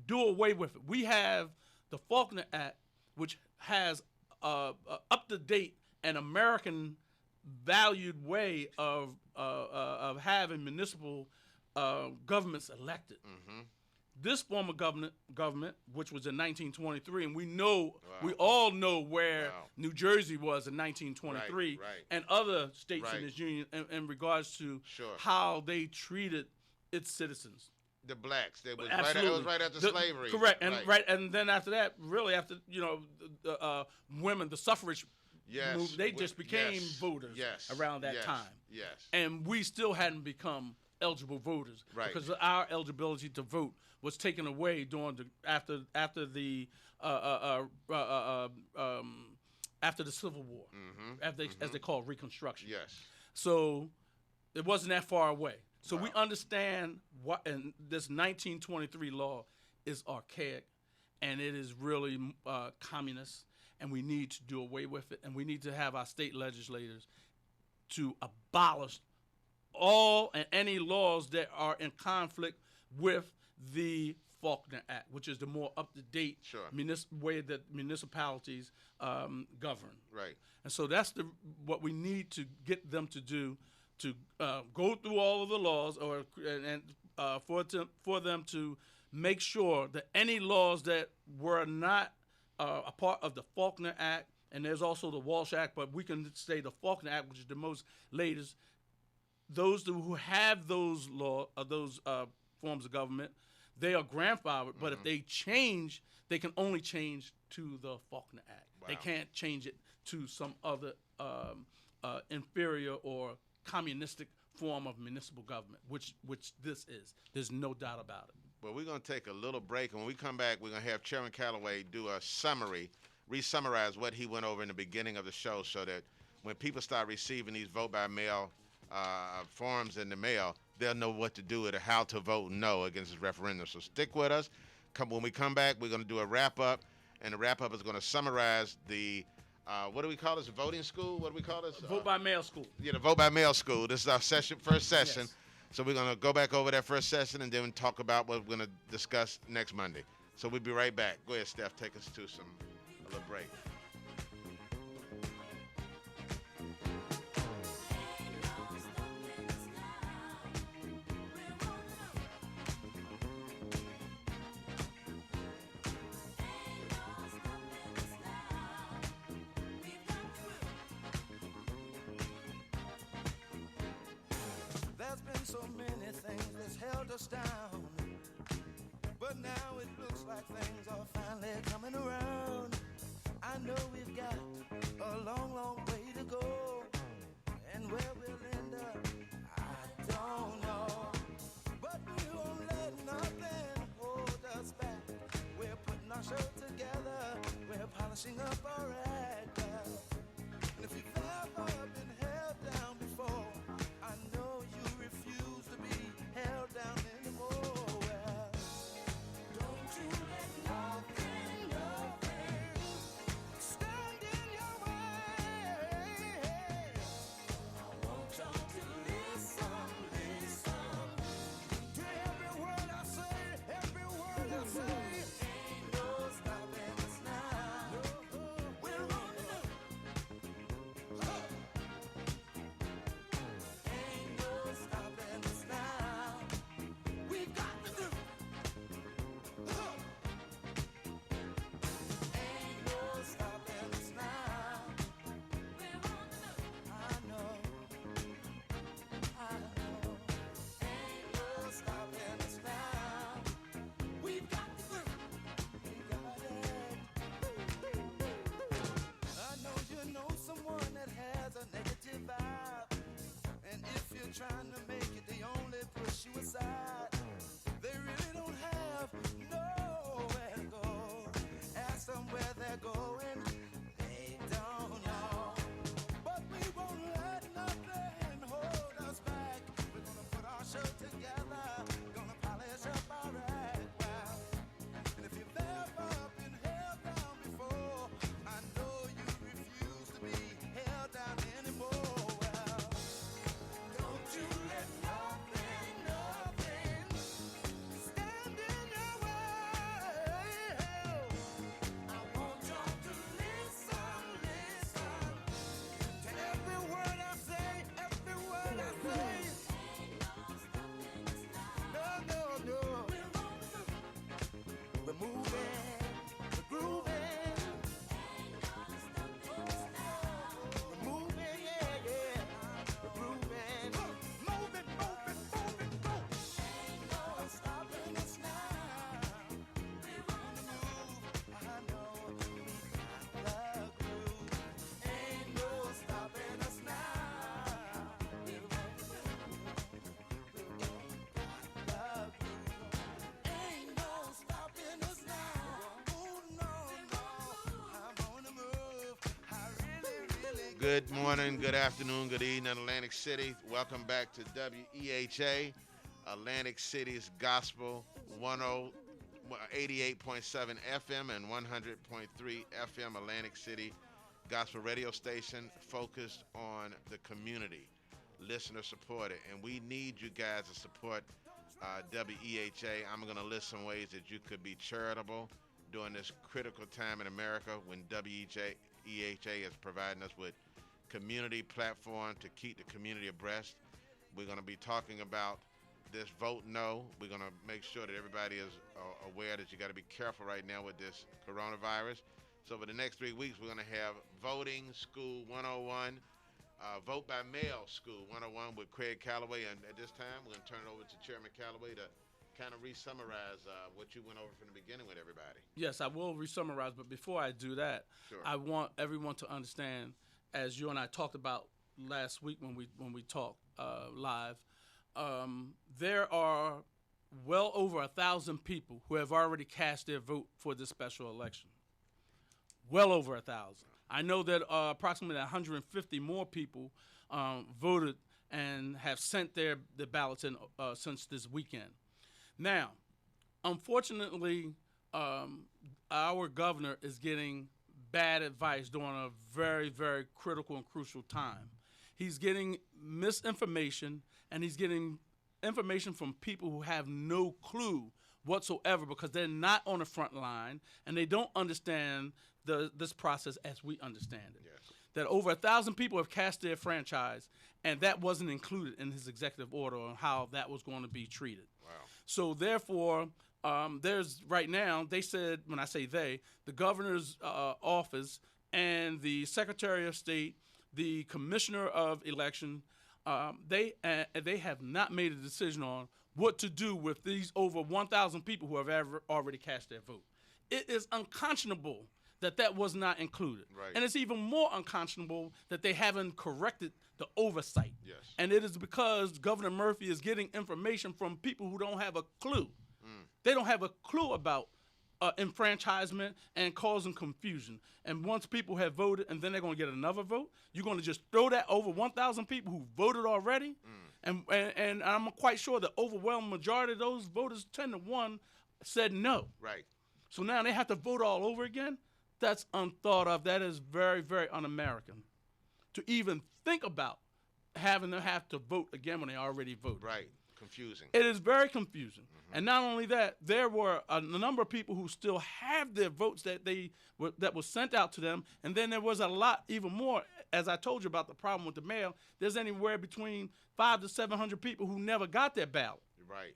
Do away with it. We have the Faulkner Act, which has up-to-date and American valued way of having municipal governments elected. This form of government, which was in 1923, and we all know where New Jersey was in 1923, and other states in this union in regards to how they treated its citizens. The blacks, it was Absolutely. right after slavery. Correct, and and then after that, really after the women, the suffrage movement, they just became voters around that time. Yes, and we still hadn't become eligible voters because our eligibility to vote was taken away during after the Civil War, as they call Reconstruction. Yes. So it wasn't that far away. So we understand what, and this 1923 law is archaic, and it is really communist, and we need to do away with it, and we need to have our state legislators to abolish all and any laws that are in conflict with the Faulkner Act, which is the more up-to-date way that municipalities govern. Right. And so that's what we need to get them to do, to go through all of the laws, for them to make sure that any laws that were not a part of the Faulkner Act, and there's also the Walsh Act, but we can say the Faulkner Act, which is the most latest, those who have those forms of government, they are grandfathered, but if they change, they can only change to the Faulkner Act. They can't change it to some other inferior or communistic form of municipal government, which this is. There's no doubt about it. Well, we're going to take a little break, and when we come back, we're going to have Chairman Callaway do a summary, re-summarize what he went over in the beginning of the show, so that when people start receiving these vote-by-mail forms in the mail, they'll know what to do with it, how to vote no against this referendum. So stick with us. When we come back, we're going to do a wrap-up, and the wrap-up is going to summarize the what do we call this? Voting school? What do we call this? Vote-by-mail school. Yeah, the vote-by-mail school. This is our first session. Yes. So we're going to go back over that first session and then talk about what we're going to discuss next Monday. So we'll be right back. Go ahead, Steph. Take us to a little break. There's been so many things that's held us down, but now it looks like things are finally coming around. I know we've got a long, long way to go, and where we'll end up, I don't know. But we won't let nothing hold us back. We're putting our show together, we're polishing up our act. And if you've ever been held down before, I know you refuse to be held down anymore. Well, don't you let nothing stand in your way. I want y'all to listen. Good morning, good afternoon, good evening, Atlantic City. Welcome back to WEHA, Atlantic City's Gospel 88.7 FM and 100.3 FM Atlantic City Gospel radio station focused on the community, listener supported. And we need you guys to support WEHA. I'm going to list some ways that you could be charitable during this critical time in America when WEHA is providing us with community platform to keep the community abreast. We're going to be talking about this Vote No. We're going to make sure that everybody is aware that you got to be careful right now with this coronavirus. So for the next 3 weeks, we're going to have Voting School 101, Vote by Mail School 101 with Craig Calloway. And at this time, we're going to turn it over to Chairman Calloway to kind of re-summarize what you went over from the beginning with everybody. Yes, I will re-summarize, but before I do that, Sure. I want everyone to understand, as you and I talked about last week when we talked live, there are well over 1,000 people who have already cast their vote for this special election. Well over 1,000. I know that approximately 150 more people voted and have sent their ballots in since this weekend. Now, unfortunately, our governor is getting bad advice during a very, very critical and crucial time. He's getting misinformation, and he's getting information from people who have no clue whatsoever because they're not on the front line and they don't understand this process as we understand it. Yes. That over 1,000 people have cast their franchise, and that wasn't included in his executive order on how that was going to be treated. Wow. So therefore, there's right now, they said, when I say they, the governor's office and the Secretary of State, the Commissioner of Election, they have not made a decision on what to do with these over 1,000 people who have already cast their vote. It is unconscionable that was not included. Right. And it's even more unconscionable that they haven't corrected the oversight. Yes. And it is because Governor Murphy is getting information from people who don't have a clue. They don't have a clue about enfranchisement and causing confusion. And once people have voted and then they're going to get another vote, you're going to just throw that over 1,000 people who voted already. And I'm quite sure the overwhelming majority of those voters, 10-1, said no. Right. So now they have to vote all over again? That's unthought of. That is very, very un-American. To even think about having to have to vote again when they already voted. Right. Confusing. It is very confusing. And not only that, there were a number of people who still have their votes that was sent out to them. And then there was a lot, even more, as I told you about the problem with the mail, there's anywhere between 500 to 700 people who never got their ballot. Right.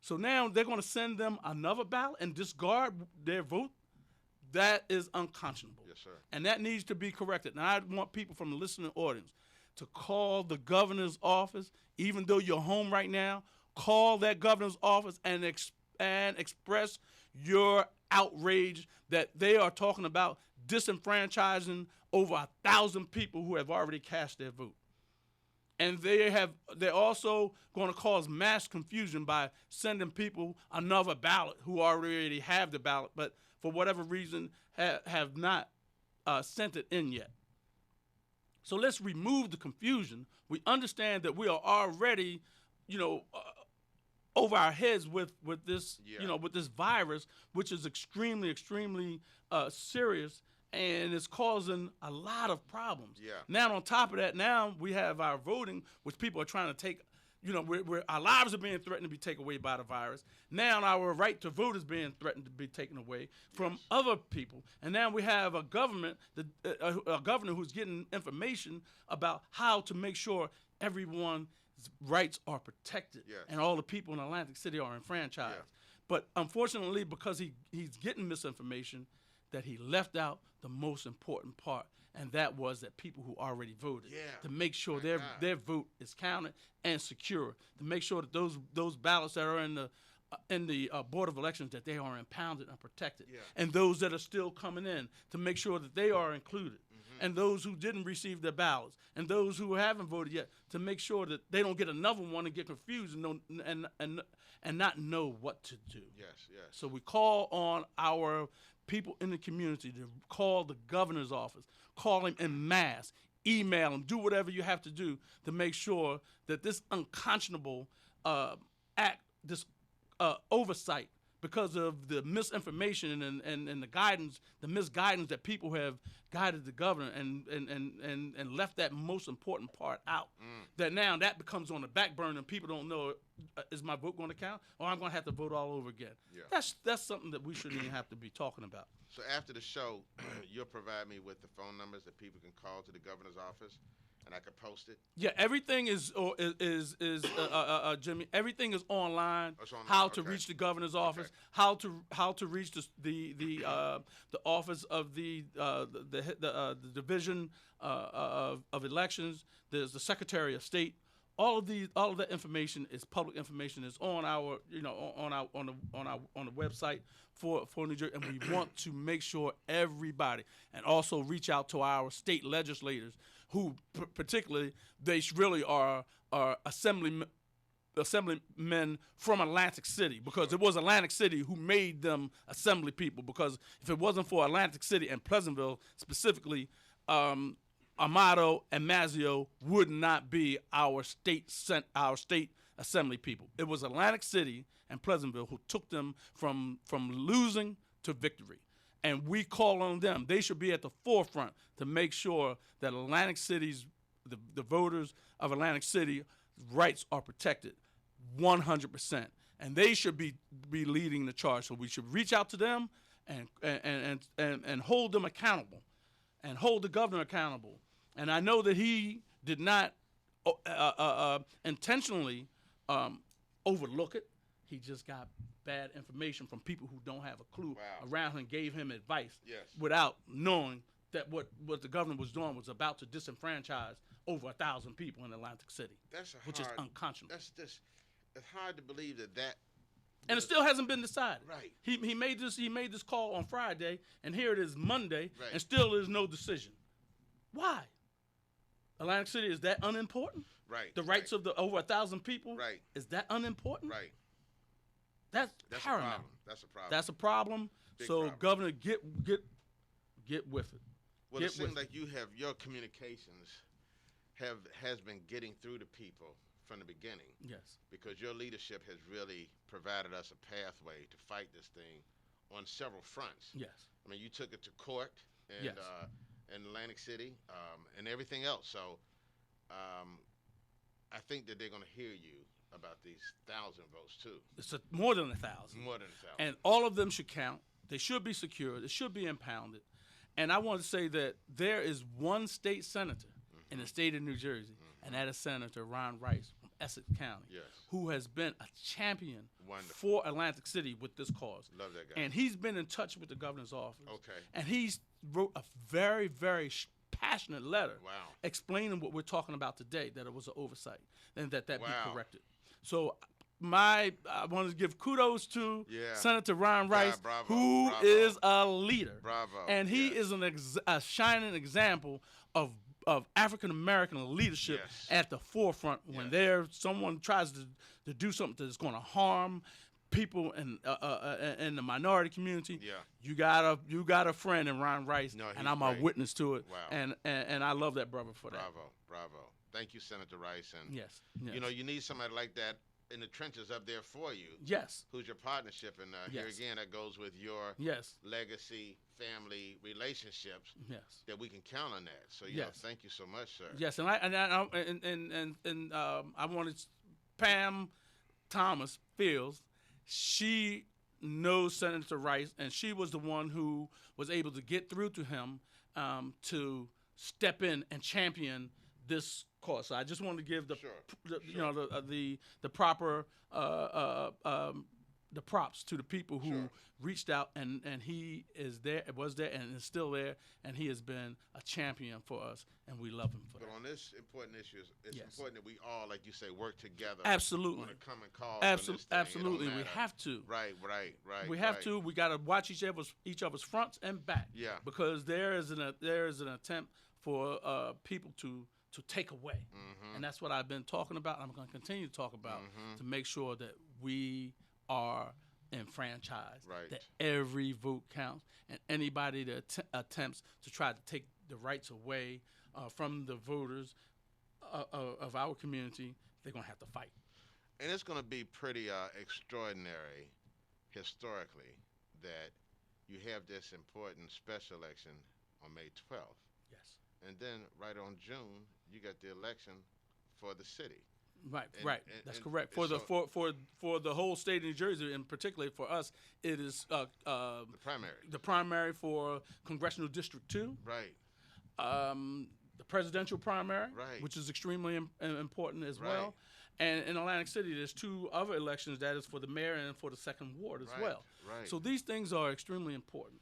So now they're going to send them another ballot and discard their vote. That is unconscionable. Yes, sir. And that needs to be corrected. Now, I want people from the listening audience to call the governor's office, even though you're home right now, call that governor's office and express your outrage that they are talking about disenfranchising over 1,000 people who have already cast their vote. And they're also going to cause mass confusion by sending people another ballot who already have the ballot, but for whatever reason have not sent it in yet. So let's remove the confusion. We understand that we are already, over our heads with this, with this virus, which is extremely, extremely serious, and it's causing a lot of problems. Yeah. Now, on top of that, now we have our voting, which people are trying to take. Our lives are being threatened to be taken away by the virus. Now our right to vote is being threatened to be taken away from other people. And now we have a government, a governor who's getting information about how to make sure everyone's rights are protected and all the people in Atlantic City are enfranchised. Yeah. But unfortunately, because he's getting misinformation, that he left out the most important part, and that was that people who already voted, to make sure their vote is counted and secure, to make sure that those ballots that are in the Board of Elections, that they are impounded and protected, and those that are still coming in, to make sure that they are included, and those who didn't receive their ballots, and those who haven't voted yet, to make sure that they don't get another one and get confused and not know what to do. Yes. So we call on our people in the community to call the governor's office, call him en masse, email him, do whatever you have to do to make sure that this unconscionable act, this oversight, because of the misinformation and the guidance, the misguidance that people have guided the governor and left that most important part out. That now that becomes on the back burner and people don't know, is my vote going to count, or I'm going to have to vote all over again? Yeah. That's something that we shouldn't even have to be talking about. So after the show, you'll provide me with the phone numbers that people can call to the governor's office, and I can post it. Yeah, everything is Jimmy. Everything is online. Oh, it's online, How to okay. reach the governor's office. Okay. How to reach the office of the division of elections. There's the Secretary of State. All of that information is public information. Is on our on the website for New Jersey, and we want to make sure everybody, and also reach out to our state legislators, who particularly they really are assemblymen from Atlantic City, because it was Atlantic City who made them assembly people. Because if it wasn't for Atlantic City and Pleasantville specifically, Amato and Mazzeo would not be our state assembly people. It was Atlantic City and Pleasantville who took them from losing to victory. And we call on them. They should be at the forefront to make sure that Atlantic City's, the voters of Atlantic City rights are protected 100%. And they should be leading the charge. So we should reach out to them and hold them accountable, and hold the governor accountable. And I know that he did not intentionally overlook it. He just got bad information from people who don't have a clue around him, gave him advice without knowing that what the governor was doing was about to disenfranchise over 1,000 people in Atlantic City, which is unconscionable. It's hard to believe that. And it still hasn't been decided. Right. He made this call on Friday, and here it is Monday, Right. and still there's no decision. Why? Atlantic City, is that unimportant? Right. The rights of the over 1,000 people? Right. Is that unimportant? Right. That's That's paramount. a problem. That's a problem. That's a problem. Big So problem. Governor, get with it. Well, Get it seems with like your communications has been getting through to people from the beginning, Yes. because your leadership has really provided us a pathway to fight this thing on several fronts. Yes. I mean, you took it to court and Yes. in Atlantic City and everything else. So I think that they're going to hear you about these 1,000 votes too. It's more than 1,000. More than 1,000. And all of them should count. They should be secured. It should be impounded. And I want to say that there is one state senator in the state of New Jersey, and that is Senator Ron Rice from Essex County, Yes. who has been a champion Wonderful. for Atlantic City with this cause. Love that guy. And he's been in touch with the governor's office. Okay. And he's wrote a very, very passionate letter Wow. explaining what we're talking about today, that it was an oversight, and that be Wow. corrected. So I want to give kudos to Yeah. Senator Ron Rice, bravo, who bravo. is a leader. Bravo, And he yes. is a shining example of African American leadership Yes. at the forefront when someone tries to do something that's going to harm people in the minority community. Yeah. You got a friend in Ron Rice, No, he's and I'm great. a witness to it. Wow. And I love that brother for that. Bravo. Thank you, Senator Rice. And Yes. you know, you need somebody like that in the trenches up there for you. Yes. Who's your partnership? And here Yes. again, that goes with your Yes. legacy, family relationships. Yes. That we can count on that. So Yes. thank you so much, sir. Yes, and I wanted Pam Thomas Fields. She knows Senator Rice, and she was the one who was able to get through to him to step in and champion this cause. So I just wanted to give the proper the props to the people who reached out, and he was there and is still there, and he has been a champion for us, and we love him for But that. on this important issue, it's Yes. important that we all, like you say, work together. Absolutely. On a common cause. Absolutely, we have to. Right. We have to. We got to watch each of us fronts and back. Yeah. Because there is an attempt for people to take away, and that's what I've been talking about. I'm going to continue to talk about to make sure that we are enfranchised. Right. That every vote counts, and anybody that attempts to try to take the rights away from the voters of our community, they're going to have to fight. And it's going to be pretty extraordinary historically that you have this important special election on May 12th. Yes. And then right on June, you got the election for the city. Right, And- right. and- That's and correct. For the whole state of New Jersey, and particularly for us, it is The primary. the primary for Congressional District 2, Right. the presidential primary, Right. which is extremely important as Right. well. And in Atlantic City, there's 2 other elections, that is for the mayor and for the second ward as Right, well. right. So these things are extremely important.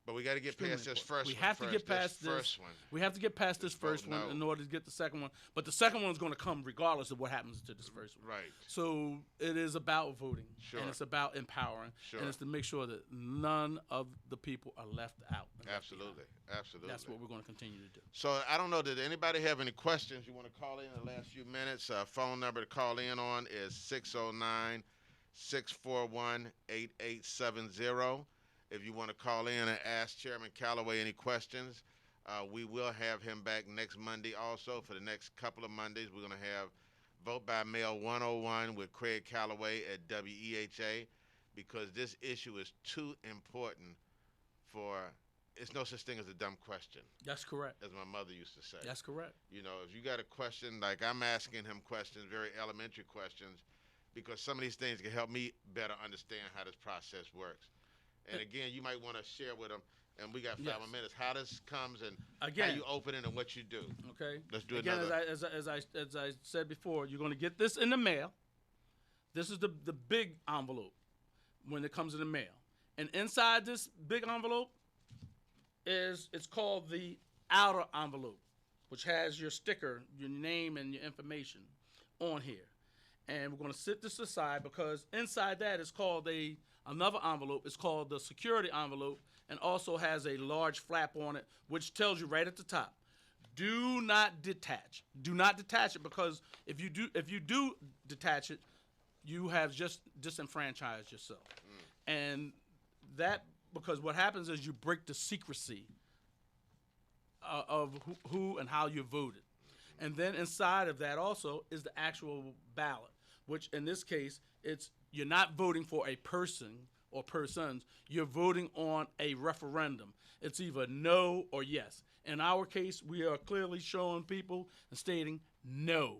But we got to get Extremely past this important. first We one. have to get past this first one. We have to get past this Just vote first one no. in order to get the second one. But the second one is going to come regardless of what happens to this first one. Right. So it is about voting, Sure. and it's about empowering, Sure. and it's to make sure that none of the people are left out. and left Absolutely. behind. Absolutely. That's what we're going to continue to do. So I don't know, did anybody have any questions you want to call in the last few minutes? Phone number to call in on is 609-641-8870. If you want to call in and ask Chairman Calloway any questions, we will have him back next Monday also. For the next couple of Mondays, we're going to have Vote by Mail 101 with Craig Calloway at WEHA, because this issue is too important for, it's no such thing as a dumb question, That's correct. as my mother used to say. That's correct. You know, if you got a question, like I'm asking him questions, very elementary questions, because some of these things can help me better understand how this process works. And again, you might want to share with them, and we got 5 more Yes. minutes, how this comes and Again. how you open it and what you do. Okay. Let's do Again, another. as I said before, you're going to get this in the mail. This is the big envelope when it comes in the mail, and inside this big envelope it's called the outer envelope, which has your sticker, your name, and your information on here. And we're going to sit this aside because inside that is called another envelope. It's called the security envelope, and also has a large flap on it, which tells you right at the top, do not detach. Do not detach it, because if you do detach it, you have just disenfranchised yourself. And that, because what happens is you break the secrecy of who and how you voted. And then inside of that also is the actual ballot, which in this case, you're not voting for a person or persons, you're voting on a referendum. It's either no or yes. In our case, we are clearly showing people and stating no.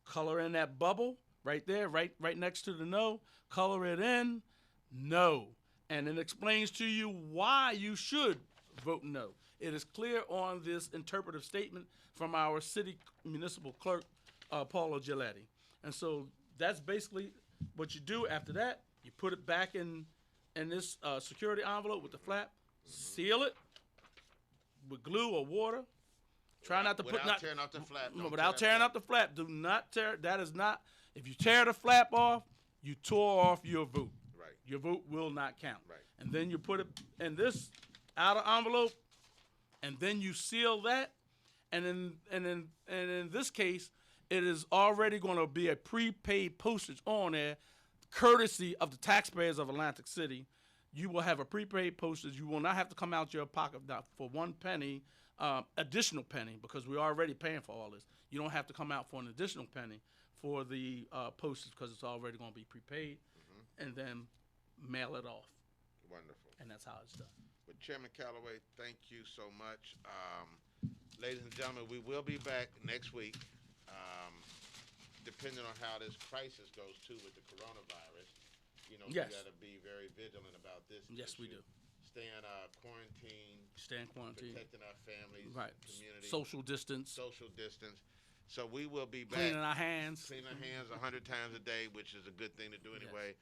Color in that bubble right there, right next to the no, color it in, no. And it explains to you why you should vote no. It is clear on this interpretive statement from our city municipal clerk, Paula Giletti. And so that's basically what you do. After that, you put it back in this security envelope with the flap, seal it with glue or water. Try not to Without tearing off the flap. No, Don't without tear tearing up the flap. Do not tear. That is not. If you tear the flap off, you tore off your vote. Right. Your vote will not count. Right. And then you put it in this outer envelope, and then you seal that. And in this case, it is already going to be a prepaid postage on there, courtesy of the taxpayers of Atlantic City. You will have a prepaid postage. You will not have to come out your pocket for 1 penny, additional penny, because we're already paying for all this. You don't have to come out for an additional penny for the postage, because it's already going to be prepaid, and then mail it off. Wonderful. And that's how it's done. But Chairman Calloway, thank you so much. Ladies and gentlemen, we will be back next week, depending on how this crisis goes too with the coronavirus. You know, Yes. we got to be very vigilant about this. Yes, we issue. do. Stay in quarantine, Stay in quarantine. protecting our families, Right. community, Social distance. social distance. So we will be back. Cleaning our hands. Clean our hands 100 times a day, which is a good thing to do anyway.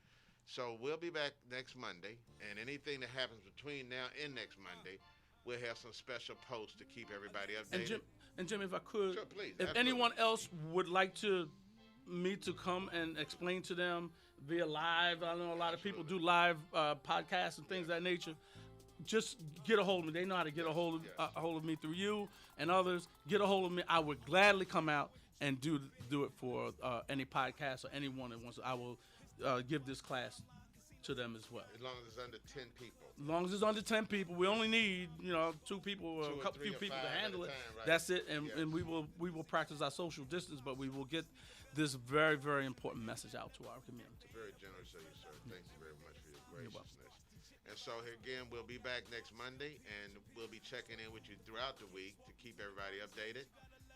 So we'll be back next Monday, and anything that happens between now and next Monday, we'll have some special posts to keep everybody updated. And Jim, if I could, Sure, please, if absolutely. anyone else would like me to come and explain to them via live, I know a lot of people do live podcasts and things of that nature. Just get a hold of me. They know how to get a hold of me through you and others. Get a hold of me. I would gladly come out and do it for any podcast or anyone that wants. I will give this class to them as well. As long as it's under 10 people. As long as it's under 10 people, we only need 2 people or Two a or couple three few or people to five at handle a it. time, right? That's it, and, Yeah. and we will practice our social distance, but we will get this very, very important message out to our community. Very generous of you, sir. Thank you very much for your You're welcome. graciousness. And so again, we'll be back next Monday, and we'll be checking in with you throughout the week to keep everybody updated.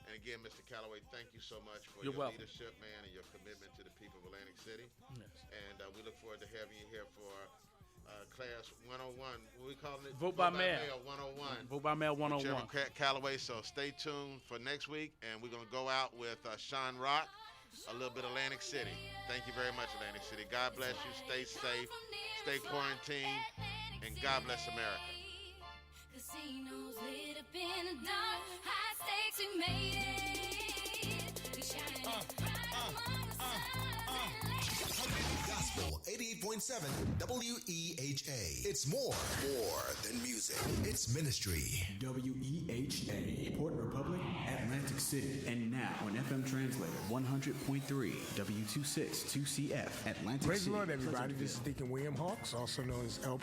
And again, Mr. Calloway, thank you so much for You're your welcome. leadership, man, and your commitment to the people of Atlantic City. Yes. And we look forward to having you here for Class 101. What we calling it? Vote by mail. 101. Vote by mail 101. Chairman Calloway. So stay tuned for next week, and we're going to go out with Sean Rock, a little bit of Atlantic City. Thank you very much, Atlantic City. God bless you. Stay safe. Stay quarantined. And God bless America. Casinos lit up in the dark, high stakes we made it. We shining bright among the stars and Gospel 88.7 WEHA. It's more than music. It's ministry. WEHA, Port Republic, Atlantic City. And now on FM Translator 100.3 W262CF, Atlantic Praise City. the Lord, everybody. This is Pleasantville. Deacon William Hawks, also known as El